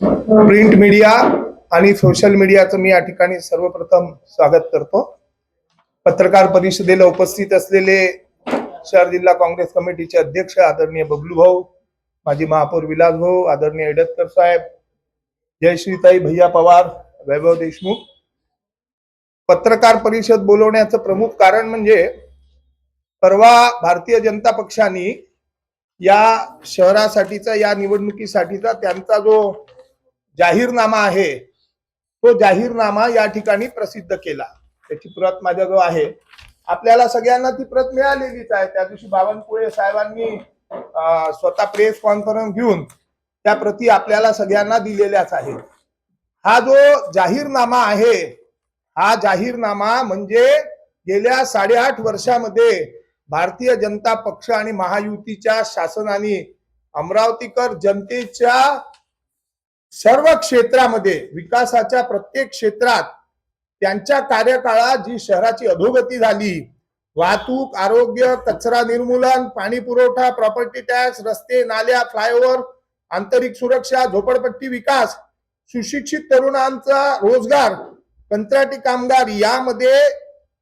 Print media आणि social मीडियाचं मी या ठिकाणी सर्वप्रथम स्वागत करतो। पत्रकार परिषदेला उपस्थित असलेले शहर जिल्हा काँग्रेस कमिटीचे अध्यक्ष आदरणीय बबलू भाऊ, माजी महापौर विलास भाऊ, आदरणीय एडतकर साहेब, जयश्रीताई भैया पवार, वैभव देशमुख। पत्रकार परिषद बोलवण्याचं प्रमुख कारण म्हणजे परवा भारतीय जनता पक्षाने या शहरासाठीचा, या निवडणुकीसाठीचा त्यांचा जो जाहीरनामा आहे तो जाहीरनामा या ठिकाणी प्रसिद्ध केला। त्याची प्रत माझ्याजवळ आहे, आपल्याला सगळ्यांना ती प्रत मिळालेलीच आहे। त्या दिवशी बावनकुळे साहेबांनी स्वतः प्रेस कॉन्फरन्स घेऊन त्या प्रती आपल्याला सगळ्यांना दिलेल्याच आहेत। हा जो जाहीरनामा आहे, हा जाहीरनामा म्हणजे गेल्या 8.5 वर्षामध्ये भारतीय जनता पक्ष आणि महायुतीच्या शासनाने अमरावतीकर जनतेच्या सर्व क्षेत्रामध्ये, विकासाच्या प्रत्येक क्षेत्रात त्यांच्या कार्यकाळात जी शहराची अधोगती झाली, वाहतूक, आरोग्य, कचरा निर्मूलन, पाणी पुरवठा, प्रॉपर्टी टॅक्स, रस्ते, नाल्या, फ्लायओव्हर, आंतरिक सुरक्षा, झोपडपट्टी विकास, सुशिक्षित तरुणांचा रोजगार, कंत्राटी कामगार, यामध्ये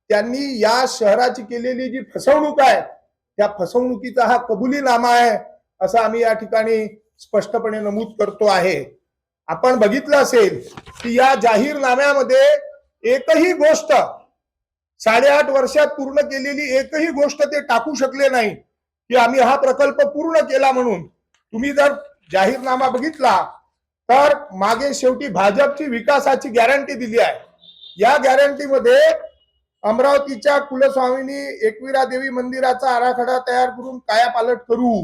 त्यांनी या शहराची केलेली जी फसवणूक आहे त्या फसवणुकीचा हा कबुलीनामा आहे, असं आम्ही या ठिकाणी स्पष्टपणे नमूद करतो आहे। आपण बघितलं असेल की या जाहीरनाम्यामध्ये एकही गोष्ट 8.5 वर्षात पूर्ण केलेली एकही गोष्ट ते टाकू शकले नाही की आम्ही हा प्रकल्प पूर्ण केला म्हणून। तुम्ही जर जाहीरनामा बघितला तर मागे शेवटी भाजपची विकासाची गॅरंटी दिली आहे। या गॅरंटीमध्ये अमरावतीच्या कुलस्वामिनी एकविरा देवी मंदिराचा आराखडा तयार करून कायापालट करू,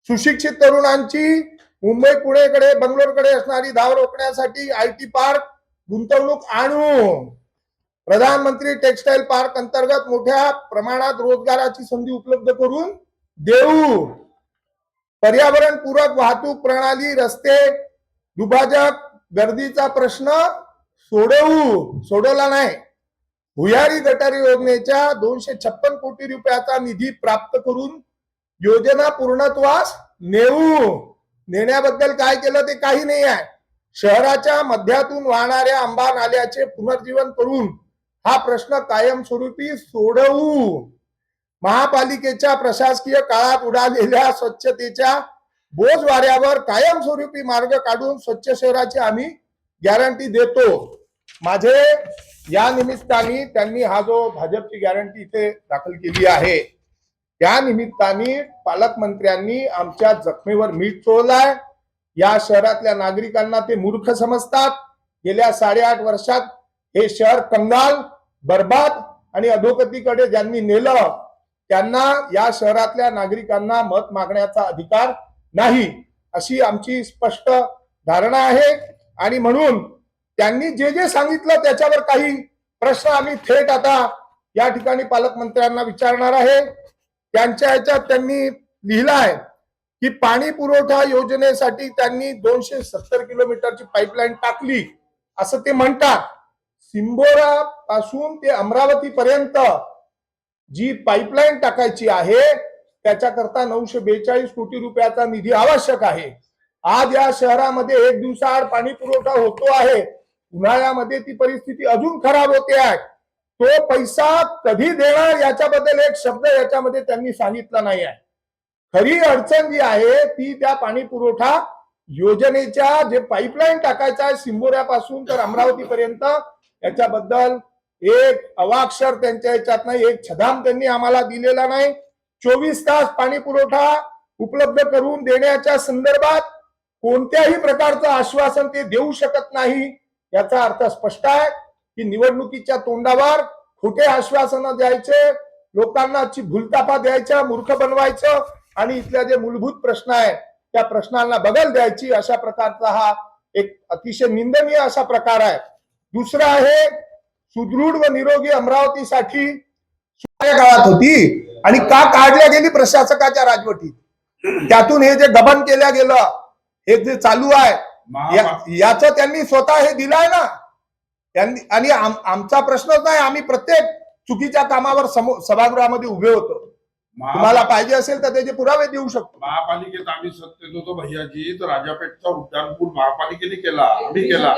सुशिक्षित तरुणांची मुंबई पुणेकडे बंगलोरकडे असणारी धाव रोखण्यासाठी IT पार्क गुंतवणूक आणू, प्रधानमंत्री टेक्सटाईल पार्क अंतर्गत मोठ्या प्रमाणात रोजगाराची संधी उपलब्ध करून देऊ, पर्यावरण पूरक वाहतूक प्रणाली, रस्ते, दुभाजक गर्दीचा प्रश्न सोडवला नाही, भुयारी गटारी योजनेच्या 256 कोटी रुपयाचा निधी प्राप्त करून योजना पूर्णत्वास नेण्याबद्दल काय केलं ते काही नाही आहे। शहराच्या मध्यातून वाहणाऱ्या आंबा नाल्याचे पुनर्जीवन करून हा प्रश्न कायमस्वरूपी सोडवू, महापालिकेच्या प्रशासकीय काळात उडालेल्या स्वच्छतेच्या बोज वाऱ्यावर कायमस्वरूपी मार्ग काढून स्वच्छ शहराची आम्ही गॅरंटी देतो। माझे या निमित्ताने त्यांनी हा जो भाजपची गॅरंटी इथे दाखल केली आहे, त्या निमित्ताने पालकमंत्र्यांनी आमच्या जखमेवर मीठ चोळलाय। या शहरातल्या नागरिकांना ते मूर्ख समजतात। गेल्या 8.5 वर्षात हे शहर कंगाल, बर्बाद आणि अधोगतीकडे ज्यांनी नेलं त्यांना या शहरातल्या नागरिकांना मत मागण्याचा अधिकार नाही, अशी आमची स्पष्ट धारणा आहे। आणि म्हणून त्यांनी जे जे सांगितलं त्याच्यावर काही प्रश्न आम्ही थेट आता या ठिकाणी पालकमंत्र्यांना विचारणार आहे। त्यांच्या ह्याच्यात त्यांनी लिहिलंय की पाणी पुरवठा योजनेसाठी त्यांनी 270 किलोमीटरची पाईपलाईन टाकली असं ते म्हणतात। सिंबोरा पासून ते अमरावती पर्यंत जी पाईपलाईन टाकायची आहे त्याच्याकरता 942 कोटी रुपयाचा निधी आवश्यक आहे। आज या शहरामध्ये 1 दिवसाआड पाणी पुरवठा होतो आहे, उन्हाळ्यामध्ये ती परिस्थिती अजून खराब होते आहे। तो पैसा कधी देणार याच्याबद्दल एक शब्द याच्यामध्ये त्यांनी सांगितला नाही आहे। खरी अडचण जी आहे ती त्या पाणी पुरवठा योजनेच्या जे पाईपलाईन टाकायचं आहे सिंबोऱ्यापासून तर अमरावती पर्यंत, याच्याबद्दल एक अवाक्षर त्यांच्या ह्याच्यात नाही, एक छदाम त्यांनी आम्हाला दिलेला नाही। 24 तास पाणी पुरवठा उपलब्ध करून देण्याच्या संदर्भात कोणत्याही प्रकारचं आश्वासन ते देऊ शकत नाही। याचा अर्थ स्पष्ट आहे की निवडणुकीच्या तोंडावर खोटे आश्वासनं द्यायचे, लोकांना भूलतापा द्यायच्या, मूर्ख बनवायचं आणि इथल्या जे मूलभूत प्रश्न आहेत त्या प्रश्नांना बगल द्यायची, अशा प्रकारचा हा एक अतिशय निंदनीय असा प्रकार आहे। दुसरा आहे सुदृढ व निरोगी अमरावतीसाठी काळात होती आणि का काढल्या गेली प्रशासकाच्या राजवटीत, त्यातून हे जे दमन केल्या गेलं, हे जे चालू आहे याचं त्यांनी स्वतः हे दिलाय ना। आणि आमचा प्रश्नच नाही, आम्ही प्रत्येक चुकीच्या कामावर सभागृहामध्ये उभे होतो। तुम्हाला पाहिजे असेल तर त्याचे पुरावे देऊ शकतो. महापालिकेत आम्ही सत्तेत होतो भैयाजी, तर राजापेठचा उड्डाणपूल महापालिकेने केला, आम्ही केला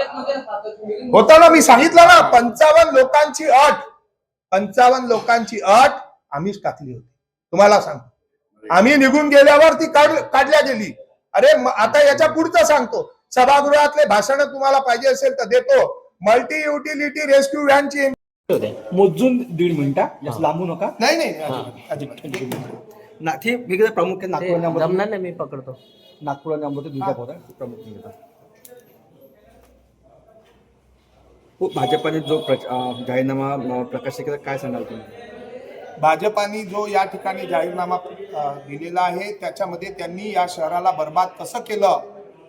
होता ना. मी सांगितलं ना 55 लोकांची अट आम्हीच टाकली होती. तुम्हाला सांगतो, आम्ही निघून गेल्यावर ती काढल्या गेली. अरे आता याच्या पुढचं सांगतो. सभागृहातले भाषण तुम्हाला पाहिजे असेल तर देतो. मल्टी युटिलिटी रेस्क्यू व्हॅनची मोजून 1.5 मिनिटं, जास्त लांबू नका. नाही ते वेगळं प्रामुख्याने नागपूर जमणार नाही, मी पकडतो. नागपूर आणि अमरावती दुसऱ्या प्रामुख्याने घेतात. हो, भाजपाने जो जाहीरनामा प्रकाशित केला, काय सांगाल तुम्ही? भाजपाने जो या ठिकाणी जाहीरनामा दिलेला आहे त्याच्यामध्ये त्यांनी या शहराला बर्बाद कसं केलं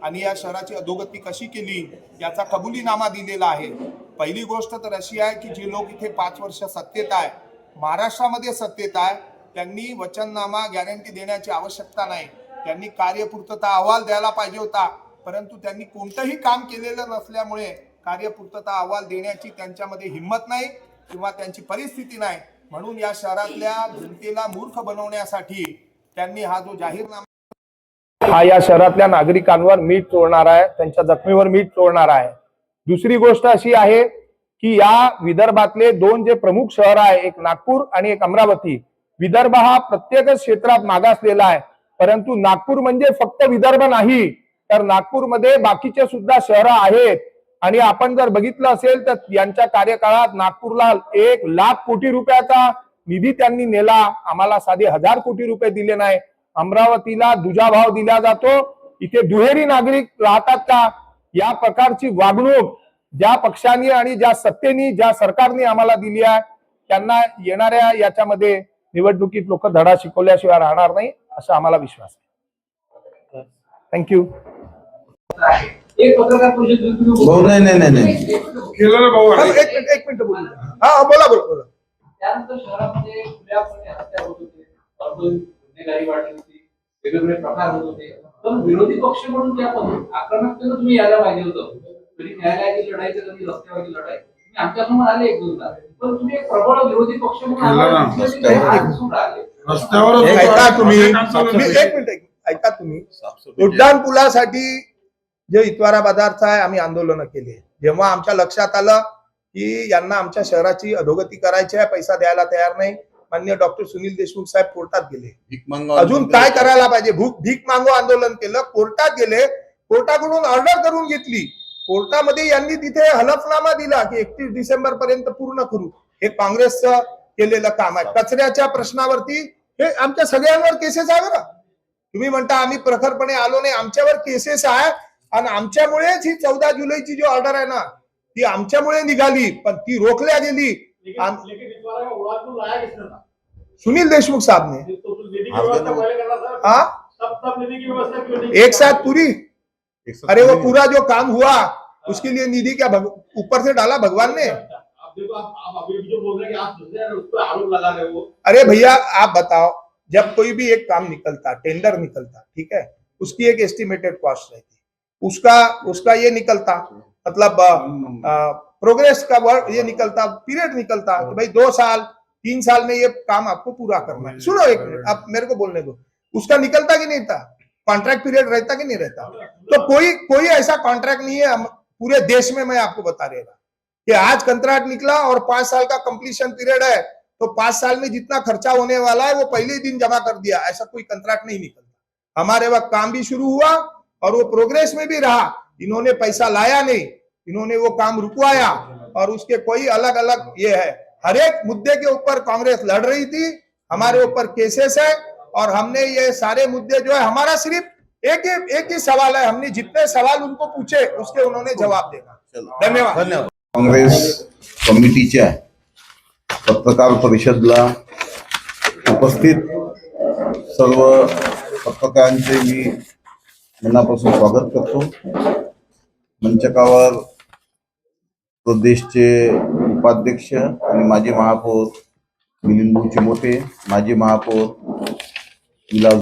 आणि या शहराची अधोगती कशी केली याचा कबुलीनामा दिलेला आहे. पहिली गोष्ट तर अशी आहे की जे लोक इथे 5 वर्ष सत्तेत आहे, महाराष्ट्रामध्ये सत्तेत आहे, त्यांनी वचननामा गॅरंटी देण्याची आवश्यकता नाही. त्यांनी कार्यपूर्तता अहवाल द्यायला पाहिजे होता, परंतु त्यांनी कोणतंही काम केलेलं नसल्यामुळे कार्यपूर्तता अहवाल देण्याची त्यांच्यामध्ये हिंमत नाही किंवा त्यांची परिस्थिती नाही. म्हणून या शहरातल्या जनतेला मूर्ख बनवण्यासाठी त्यांनी हा जो जाहीरनामा हा या शहरातल्या नागरिकांवर मीठ चोळणार आहे, त्यांच्या जखमीवर मीठ चोळणार आहे. दुसरी गोष्ट अशी आहे की या विदर्भातले 2 जे प्रमुख शहर आहे, एक नागपूर आणि एक अमरावती. विदर्भ हा प्रत्येकच क्षेत्रात मागासलेला आहे, परंतु नागपूर म्हणजे फक्त विदर्भ नाही, तर नागपूरमध्ये बाकीचे सुद्धा शहरं आहेत. आणि आपण जर बघितलं असेल तर यांच्या कार्यकाळात नागपूरला 1,00,000 कोटी रुपयाचा निधी त्यांनी नेला. आम्हाला साधे 1,000 कोटी रुपये दिले नाही. अमरावतीला दुजाभाव दिला जातो. इथे दुहेरी नागरिक राहतात का? या प्रकारची वागणूक ज्या पक्षांनी आणि ज्या सत्तेनी ज्या सरकारने आम्हाला दिली आहे, त्यांना येणाऱ्या याच्यामध्ये निवडणुकीत लोक धडा शिकवल्याशिवाय राहणार नाही, असा आम्हाला विश्वास आहे. थँक्यू. एक पत्रकार परिषद नाही केलं ना भाऊ. एक मिनिट बोलू. हा बोला. त्यानंतर शहरामध्ये खुल्यापणे हत्या होत होते, गुन्हेगारी वाढली होती, वेगवेगळे प्रकार होत होते. पण विरोधी पक्ष म्हणून त्या आक्रमकतेनं तुम्ही यायला पाहिजे होतं. कधी न्यायालयाची लढाई तर कधी रस्त्यावरची लढाई. तुम्ही आमच्यासमोर आले 1-2दा, पण तुम्ही एक प्रबळ विरोधी पक्ष म्हणून रस्त्यावर ऐका तुम्ही एक मिनिट ऐका तुम्ही. उड्डाण पुलासाठी जे इतवारा बाजारचा आहे आम्ही आंदोलन केले. जेव्हा आमच्या लक्षात आलं की यांना आमच्या शहराची अधोगती करायची आहे, पैसा द्यायला तयार नाही, माननीय डॉक्टर सुनील देशमुख साहेब कोर्टात गेले. अजून काय करायला पाहिजे? भीक मागो आंदोलन केलं, कोर्टात गेले, कोर्टाकडून ऑर्डर करून घेतली. कोर्टामध्ये यांनी तिथे हलफनामा दिला की 31 डिसेंबर पर्यंत पूर्ण करू. हे काँग्रेसचं केलेलं काम आहे. कचऱ्याच्या प्रश्नावरती हे आमच्या सगळ्यांवर केसेस आहे बरं. तुम्ही म्हणता आम्ही प्रखरपणे आलो नाही, आमच्यावर केसेस आहे. आणि आमच्यामुळेच ही 14 जुलैची जी ऑर्डर आहे ना, ती आमच्यामुळे निघाली, पण ती रोखल्या गेली. सुनील देशमुख साहब ने एक साथ पूरी, अरे वो पूरा जो काम हुआ उसके लिए निधि क्या ऊपर से डाला भगवान ने? अरे भैया आप बताओ, जब कोई भी एक काम निकलता, टेंडर निकलता, ठीक है, उसकी एक एस्टिमेटेड कॉस्ट रहती, उसका ये निकलता, मतलब प्रोग्रेस का वर्ड ये निकलता, पीरियड निकलता कि भाई 2 साल 3 साल में ये काम आपको पूरा करना है. सुनो एक मिनट, आप मेरे को बोलने दो. उसका निकलता कि नहीं था? कॉन्ट्रैक्ट पीरियड रहता कि नहीं रहता? तो कोई ऐसा कॉन्ट्रैक्ट नहीं है पूरे देश में. मैं आपको बता रहेगा कि आज कंट्रैक्ट निकला और 5 साल का कंप्लीशन पीरियड है, तो 5 साल में जितना खर्चा होने वाला है वो पहले ही दिन जमा कर दिया. ऐसा कोई कंट्रैक्ट नहीं निकलता. हमारे वक्त काम भी शुरू हुआ और वो प्रोग्रेस में भी रहा. इन्होंने पैसा लाया नहीं, इन्होंने वो काम रुकवाया. और उसके कोई अलग अलग ये है, हर एक मुद्दे के ऊपर कांग्रेस लड़ रही थी. हमारे ऊपर केसेस है और हमने ये सारे मुद्दे जो है, हमारा सिर्फ एक ही सवाल है, हमने जितने सवाल उनको पूछे उसके उन्होंने जवाब देना. धन्यवाद. काँग्रेस कमिटीच्या पत्रकार परिषदला उपस्थित सर्व पत्रकारांचे मी मनापासून स्वागत करतो. मंचकावर प्रदेशचे उपाध्यक्ष आणि माजी महापौर मिलिंद चिमोटे, माजी महापौर विलास